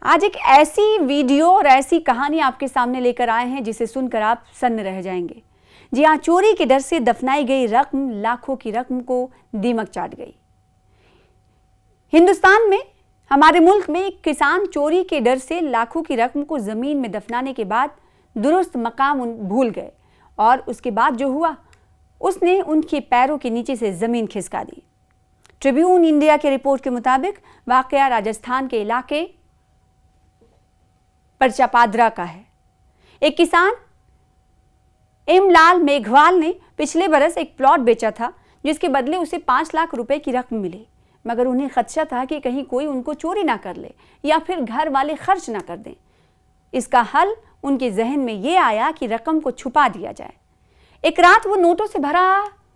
आज एक ऐसी वीडियो और ऐसी कहानी आपके सामने लेकर आए हैं जिसे सुनकर आप सन्न रह जाएंगे। जी हाँ, चोरी के डर से दफनाई गई रकम, लाखों की रकम को दीमक चाट गई। हिंदुस्तान में, हमारे मुल्क में एक किसान चोरी के डर से लाखों की रकम को जमीन में दफनाने के बाद दुरुस्त मकाम भूल गए और उसके बाद जो हुआ उसने उनके पैरों के नीचे से जमीन खिसका दी। ट्रिब्यून इंडिया के रिपोर्ट के मुताबिक वाकया राजस्थान के इलाके परचापादरा का है। एक किसान इमलाल मेघवाल ने पिछले बरस एक प्लॉट बेचा था जिसके बदले उसे 5 लाख रुपए की रकम मिली, मगर उन्हें खदशा था कि कहीं कोई उनको चोरी ना कर ले या फिर घर वाले खर्च ना कर दें। इसका हल उनके जहन में यह आया कि रकम को छुपा दिया जाए। एक रात वो नोटों से भरा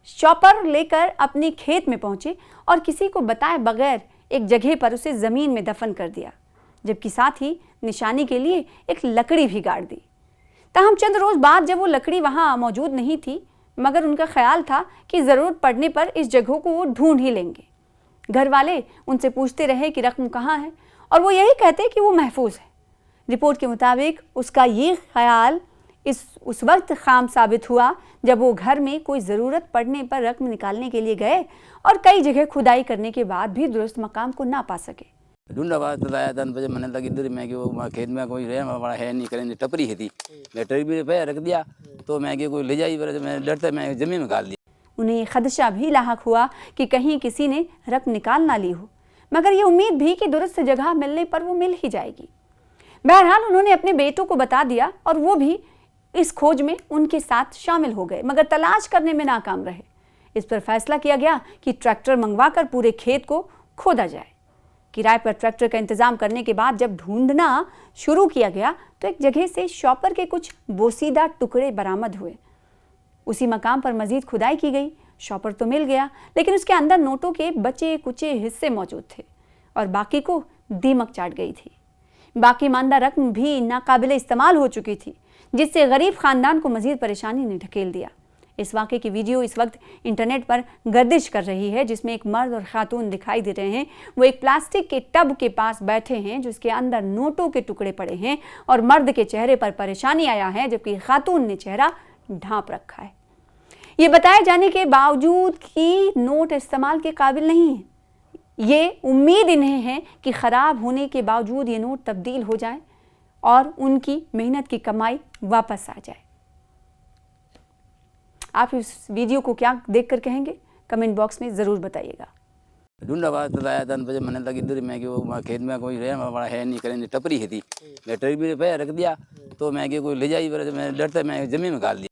शॉपर लेकर अपने खेत में पहुंचे और किसी को बताए बगैर एक जगह पर उसे जमीन में दफन कर दिया, जबकि साथ ही निशानी के लिए एक लकड़ी भी गाड़ दी। ताहम चंद रोज बाद जब वो लकड़ी वहां मौजूद नहीं थी, मगर उनका ख्याल था कि जरूरत पड़ने पर इस जगह को वो ढूंढ ही लेंगे। घर वाले उनसे पूछते रहे कि रकम कहाँ है और वो यही कहते कि वो महफूज है। रिपोर्ट के मुताबिक उसका ये ख्याल उस वक्त खाम साबित हुआ जब वो घर में कोई ज़रूरत पड़ने पर रकम निकालने के लिए गए और कई जगह खुदाई करने के बाद भी दुरुस्त मकाम को ना पा सके। ढूंढा बात लाया था बजे मैंने लगी इधर मैं कि वो खेत में कोई रहे बड़ा है नहीं करेंगे टपरी है थी, मैं टपरी पे रख दिया तो मैं कि कोई ले जाई, मैं डरते मैं जमीन में गाल दिया। उन्हें खदशा भी लाहक हुआ कि कहीं किसी ने रकम निकाल ना ली हो, मगर ये उम्मीद भी कि दुरुस्त जगह मिलने पर वो मिल ही जाएगी। बहरहाल उन्होंने अपने बेटों को बता दिया और वो भी इस खोज में उनके साथ शामिल हो गए, मगर तलाश करने में नाकाम रहे। इस पर फैसला किया गया कि ट्रैक्टर मंगवाकर पूरे खेत को खोदा जाए। किराए पर ट्रैक्टर का इंतजाम करने के बाद जब ढूंढना शुरू किया गया तो एक जगह से शॉपर के कुछ बोसीदा टुकड़े बरामद हुए। उसी मकाम पर मजीद खुदाई की गई। शॉपर तो मिल गया, लेकिन उसके अंदर नोटों के बचे कुचे हिस्से मौजूद थे और बाकी को दीमक चाट गई थी। बाकी मानदा रकम भी नाकाबिले इस्तेमाल हो चुकी थी, जिससे गरीब खानदान को मजीद परेशानी ने ढकेल दिया। इस वाक़े की वीडियो इस वक्त इंटरनेट पर गर्दिश कर रही है, जिसमें एक मर्द और खातून दिखाई दे रहे हैं। वो एक प्लास्टिक के टब के पास बैठे हैं जिसके अंदर नोटों के टुकड़े पड़े हैं और मर्द के चेहरे पर परेशानी आया है, जबकि खातून ने चेहरा ढांप रखा है। ये बताए जाने के बावजूद कि नोट इस्तेमाल के काबिल नहीं है, ये उम्मीद इन्हें है कि ख़राब होने के बावजूद ये नोट तब्दील हो जाए और उनकी मेहनत की कमाई वापस आ जाए। आप इस वीडियो को क्या देखकर कहेंगे, कमेंट बॉक्स में ज़रूर बताइएगा। ढूंढा बात लाया था बजे मैंने लगी इधर मैं कि वो खेत में कोई रहे बड़ा है नहीं करेंगे टपरी है थी, मैं टपरी पे रख दिया तो मैं कि कोई ले जाई, मैं डरते मैं जमीन में गाल दिया।